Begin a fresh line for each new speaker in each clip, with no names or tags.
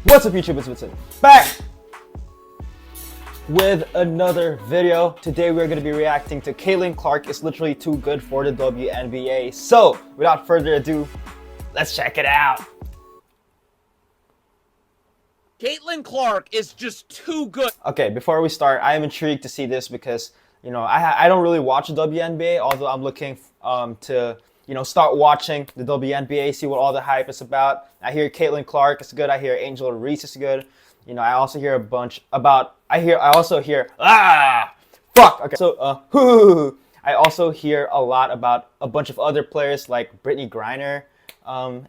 What's up, YouTube? It's Vincent back with another video. Today we're going to be reacting to Caitlin is literally too good for the WNBA. So without further ado, let's check it out.
Caitlin Clark is just too good.
Okay, before we start, I am intrigued to see this because I don't really watch the WNBA, although I'm looking to start watching the WNBA, see what all the hype is about. I hear Caitlin Clark is good. I hear Angel Reese is good. I also hear a bunch about. I also hear fuck. Okay, so I also hear a lot about a bunch of other players like Brittany Griner.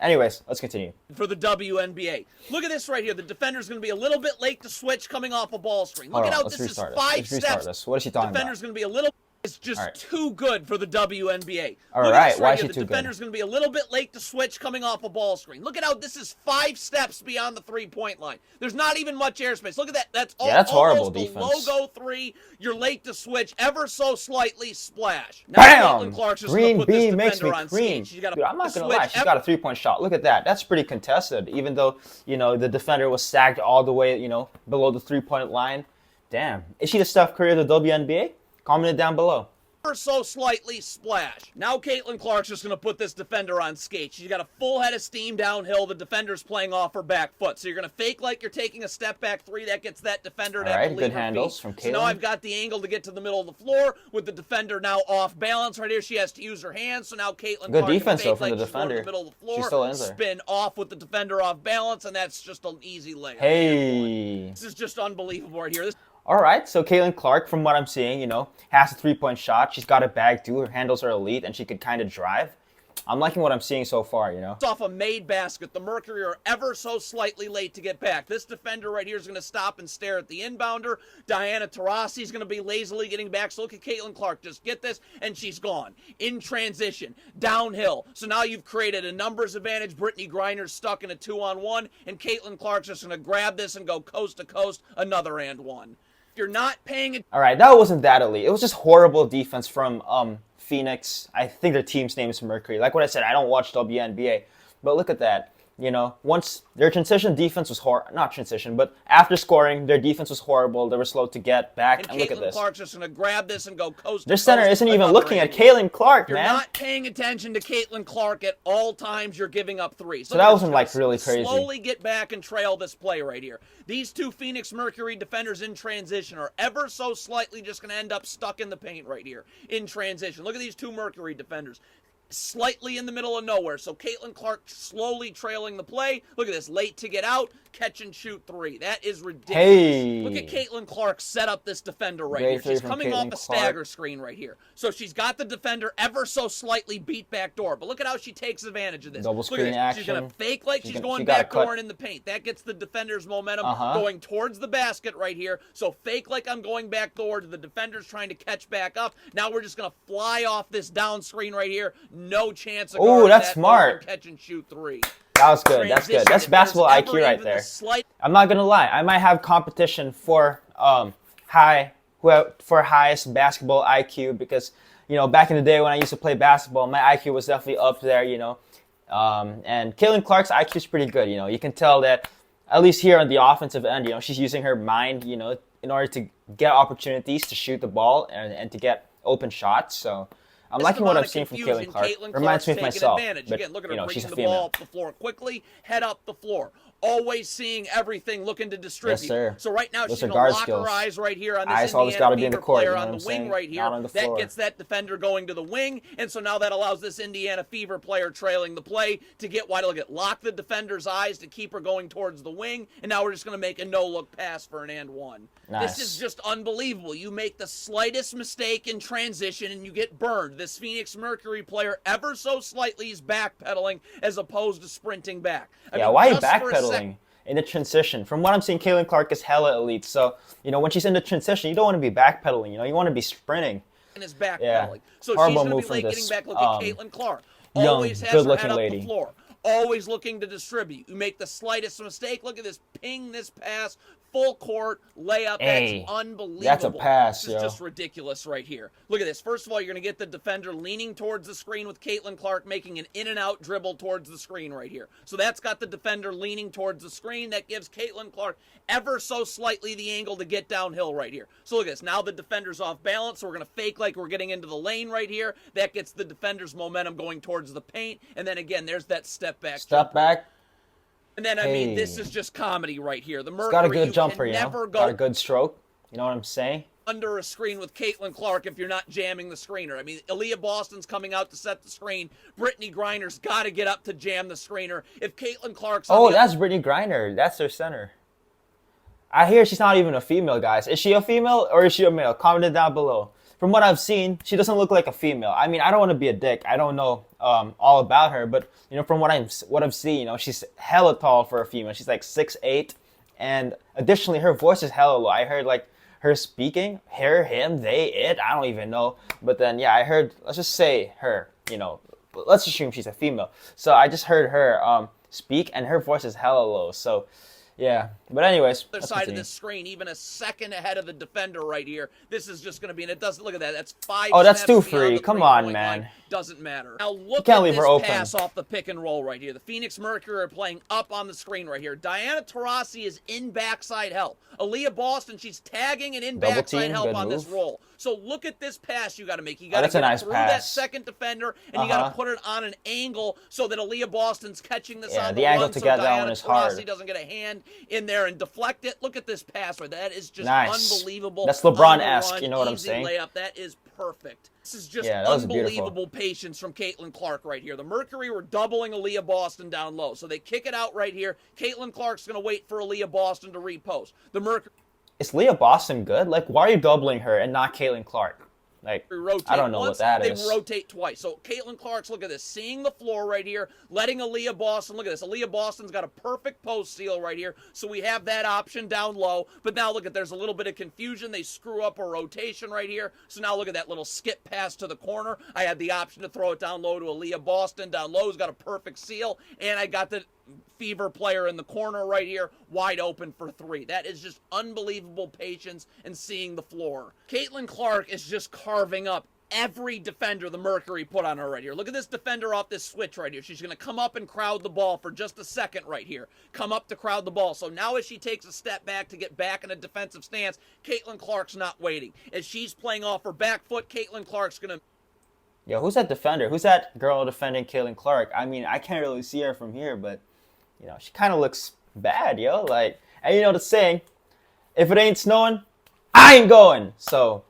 Anyways, let's continue.
For the WNBA. Look at this right here. The defender's going to be a little bit late to switch coming off a ball screen. Look at how this is 5 steps.
What is she talking about?
Defender's going to be a little... It's just too good for the WNBA.
All right, why is she too good?
The defender's going to be a little bit late to switch coming off a ball screen. Look at how this is 5 steps beyond the three-point line. There's not even much airspace. Look at that. That's
horrible
almost
defense.
A logo 3. You're late to switch ever so slightly. Splash.
Now, bam! Green bean makes me cream. Dude, I'm not going to lie. She's got a 3-point shot. Look at that. That's pretty contested. Even though, the defender was sagged all the way, below the 3-point line. Damn. Is she the Steph Curry of the WNBA? Comment it down below.
Ever so slightly splash. Now Caitlin Clark's just going to put this defender on skates. She's got a full head of steam downhill. The defender's playing off her back foot. So you're going to fake like you're taking a step back 3. That gets that defender to have to leave
good
her
handles
feet.
from Caitlin.
So now I've got the angle to get to the middle of the floor with the defender now off balance. Right here, she has to use her hands. So now Caitlin
good
Clark
defense
can
though
fake
from the
like
defender.
The middle of the floor,
she's still in there.
Spin off with the defender off balance, and that's just an easy layup.
Hey.
This is just unbelievable right here.
All right, so Caitlin Clark, from what I'm seeing, has a 3-point shot. She's got a bag too. Her handles are elite, and she could kind of drive. I'm liking what I'm seeing so far,
It's off a made basket. The Mercury are ever so slightly late to get back. This defender right here is going to stop and stare at the inbounder. Diana Taurasi is going to be lazily getting back. So look at Caitlin Clark. Just get this, and she's gone. In transition, downhill. So now you've created a numbers advantage. Brittany Griner's stuck in a 2-on-1, and Caitlin Clark's just going to grab this and go coast to coast, another and one. You're not paying it.
All right, that wasn't that elite. It was just horrible defense from Phoenix. I think their team's name is Mercury. Like what I said, I don't watch WNBA, but look at that. Once their transition defense was not transition, but after scoring, their defense was horrible. They were slow to get back. And look at this.
Clark's just going to grab this and go coast to
their center
coast,
isn't even looking at Caitlin Clark,
You're
man.
not paying attention to Caitlin Clark at all times. You're giving up 3.
So that wasn't like really crazy.
Slowly get back and trail this play right here. These two Phoenix Mercury defenders in transition are ever so slightly just going to end up stuck in the paint right here in transition. Look at these two Mercury defenders. Slightly in the middle of nowhere. So Caitlin Clark slowly trailing the play. Look at this. Late to get out. Catch and shoot 3. That is ridiculous.
Hey.
Look at Caitlin Clark set up this defender right here. She's coming off a stagger screen right here. So she's got the defender ever so slightly beat back door. But look at how she takes advantage of this.
Double screen action.
She's going to fake like she's going back door and in the paint. That gets the defender's momentum going towards the basket right here. So fake like I'm going back door to the defender's trying to catch back up. Now we're just going to fly off this down screen right here. No chance of
guarding that's
that.
smart.
Catch and shoot 3.
That was good. That's good. That's basketball IQ right there. I'm not gonna lie. I might have competition for highest basketball IQ because back in the day when I used to play basketball, my IQ was definitely up there. And Caitlin Clark's IQ is pretty good. You can tell that at least here on the offensive end, she's using her mind, in order to get opportunities to shoot the ball and to get open shots. So. I'm liking what I'm seeing from Caitlin Clark. Reminds me of myself.
But,
Again,
look at her bringing the ball up the floor quickly, head up the floor. Always seeing everything, looking to distribute.
Yes, sir.
So right now
Those
she's going to lock
skills.
her eyes right here on this
eyes always gotta be in the court,
player on the wing right here.
On the
that gets that defender going to the wing, and so now that allows this Indiana Fever player trailing the play to get wide. Look at lock the defender's eyes to keep her going towards the wing, and now we're just going to make a no-look pass for an and one.
Nice.
This is just unbelievable. You make the slightest mistake in transition, and you get burned. This Phoenix Mercury player ever so slightly is backpedaling as opposed to sprinting back.
Why are you backpedaling? In the transition, from what I'm seeing, Caitlin Clark is hella elite. So, when she's in the transition, you don't want to be backpedaling. You want to be sprinting.
And is backpedaling.
Yeah.
So
Horrible
she's going to be late getting back. Look at Caitlin Clark. Always has her head up the floor. always looking to distribute. You make the slightest mistake. Look at this, ping this pass, full court layup.
Hey,
that's unbelievable.
that's a pass,
This is just ridiculous right here. Look at this. First of all, you're going to get the defender leaning towards the screen with Caitlin Clark making an in and out dribble towards the screen right here. So that's got the defender leaning towards the screen. That gives Caitlin Clark ever so slightly the angle to get downhill right here. So look at this. Now the defender's off balance, so we're going to fake like we're getting into the lane right here. That gets the defender's momentum going towards the paint. And then again, there's that step back.
Step back.
And then, I mean, this is just comedy right here. The Mercury,
it's got a good jumper,
never
got a good stroke. You know what I'm saying?
Under a screen with Caitlin Clark if you're not jamming the screener. I mean, Aaliyah Boston's coming out to set the screen. Brittany Griner's got to get up to jam the screener. If Caitlin Clark's on
that's Brittany Griner. That's their center. I hear she's not even a female, guys. Is she a female or is she a male? Comment it down below. From what I've seen, she doesn't look like a female. I mean, I don't want to be a dick. I don't know all about her, but you know, from what I've seen, you know, she's hella tall for a female. She's like 6'8", and additionally, her voice is hella low. I heard like her speaking, her, him, they, it. I don't even know, but then yeah, I heard. Let's just say her. You know, let's assume she's a female. So I just heard her speak, and her voice is hella low. So. Yeah, but anyways.
Other side of the screen, even a second ahead of the defender right here. This is just going to be, and it doesn't, look at that. That's 5
Oh, that's too
steps beyond
free.
the
Come on,
three-point
man.
line. Doesn't matter. Now look
can't
at
leave
this
her open.
pass off the pick and roll right here. The Phoenix Mercury are playing up on the screen right here. Diana Taurasi is in backside help. Aaliyah Boston, she's tagging and in
Double
backside
team,
help
good
on
move.
this roll. So look at this pass you got to make. You got to
that's a
get
nice
through that
pass.
second defender, and you got to put it on an angle so that Aaliyah Boston's catching this on
the angle
run,
to
so
get that
Diana
one is
Taurasi
hard.
doesn't get a hand in there and deflect it. Look at this pass right. That is just
nice.
unbelievable.
That's LeBron-esque. You know what I'm
Easy
saying?
Layup. That is perfect. This is just
that was
unbelievable patience from Caitlin Clark right here. The Mercury were doubling Aaliyah Boston down low. So they kick it out right here. Caitlin Clark's going to wait for Aaliyah Boston to repost. The Mercury...
Is Leah Boston good? Like, why are you doubling her and not Caitlin Clark? Like, I don't know
once,
what that is.
They rotate twice. So Caitlin Clark's, look at this, seeing the floor right here, letting Aaliyah Boston, look at this. Aaliyah Boston's got a perfect post seal right here. So we have that option down low. But now look at, there's a little bit of confusion. They screw up a rotation right here. So now look at that little skip pass to the corner. I had the option to throw it down low to Aaliyah Boston. Down low's got a perfect seal. And I got the Fever player in the corner right here, wide open for three. That is just unbelievable patience and seeing the floor. Caitlin Clark is just carving up every defender the Mercury put on her right here. Look at this defender off this switch right here. She's going to come up and crowd the ball for just a second right here. Come up to crowd the ball. So now as she takes a step back to get back in a defensive stance, Caitlin Clark's not waiting. As she's playing off her back foot, Caitlin Clark's going to...
Yo, who's that defender? Who's that girl defending Caitlin Clark? I mean, I can't really see her from here, but, you know, she kind of looks bad, yo. Like, and you know the saying, if it ain't snowing, I ain't going. So,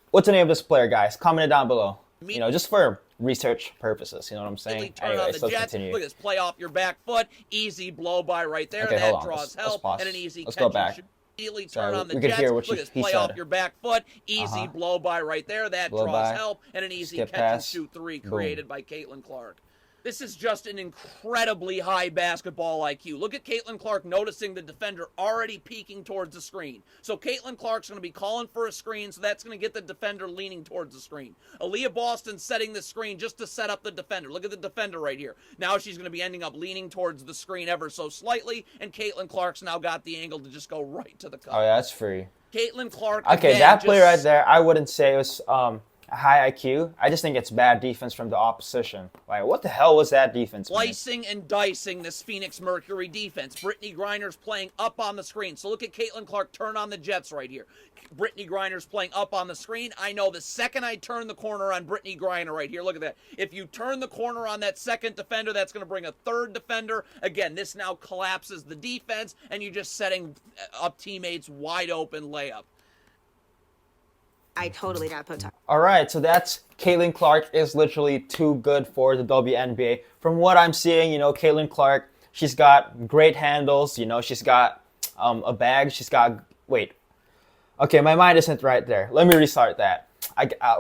what's the name of this player, guys? Comment it down below. You know, just for research purposes, you know what I'm saying? Anyways, let's continue.
Look at this, play off your back foot, easy blow by right there.
Okay,
that draws help,
pause.
and an easy
Let's
catch
go back.
and shoot. Immediately turn on the
we could
Jets.
hear what
Look at this,
he
play
said.
off your back foot, easy blow by right there. That
Blow
draws
by.
help, and an easy
Skip
catch and
pass.
shoot three
Boom.
created by Caitlin Clark. This is just an incredibly high basketball IQ. Look at Caitlin Clark noticing the defender already peeking towards the screen. So Caitlin Clark's going to be calling for a screen, so that's going to get the defender leaning towards the screen. Aaliyah Boston setting the screen just to set up the defender. Look at the defender right here. Now she's going to be ending up leaning towards the screen ever so slightly, and Caitlin Clark's now got the angle to just go right to the cup.
Oh, yeah, that's free.
Caitlin Clark.
Okay,
again,
that play right there, I wouldn't say it was a high IQ. I just think it's bad defense from the opposition. Like, what the hell was that defense, man?
Slicing and dicing this Phoenix Mercury defense. Brittany Griner's playing up on the screen. So look at Caitlin Clark turn on the Jets right here. Brittany Griner's playing up on the screen. I know the second I turn the corner on Brittany Griner right here, look at that. If you turn the corner on that second defender, that's going to bring a third defender. Again, this now collapses the defense, and you're just setting up teammates wide open layup.
I totally got put time.
All right, so that's Caitlin Clark is literally too good for the WNBA. From what I'm seeing, you know, Caitlin Clark, she's got great handles. You know, she's got a bag. She's got, wait. Okay, my mind isn't right there. Let me restart that.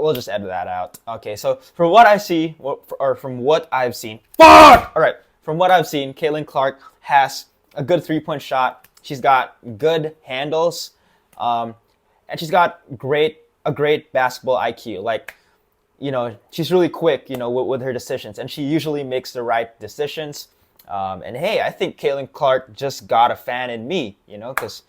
We'll just edit that out. Okay, so from what I see, or from what I've seen, fuck! All right, from what I've seen, Caitlin Clark has a good three-point shot. She's got good handles, and she's got a great basketball IQ. Like, you know, she's really quick, you know, with her decisions, and she usually makes the right decisions. And hey, I think Caitlin Clark just got a fan in me, because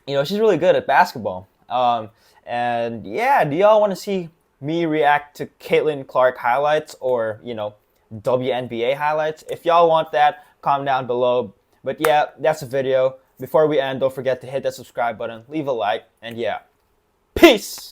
she's really good at basketball. And yeah, do y'all want to see me react to Caitlin Clark highlights or WNBA highlights? If y'all want that, comment down below. But yeah, that's the video. Before we end, don't forget to hit that subscribe button, leave a like, and yeah, peace!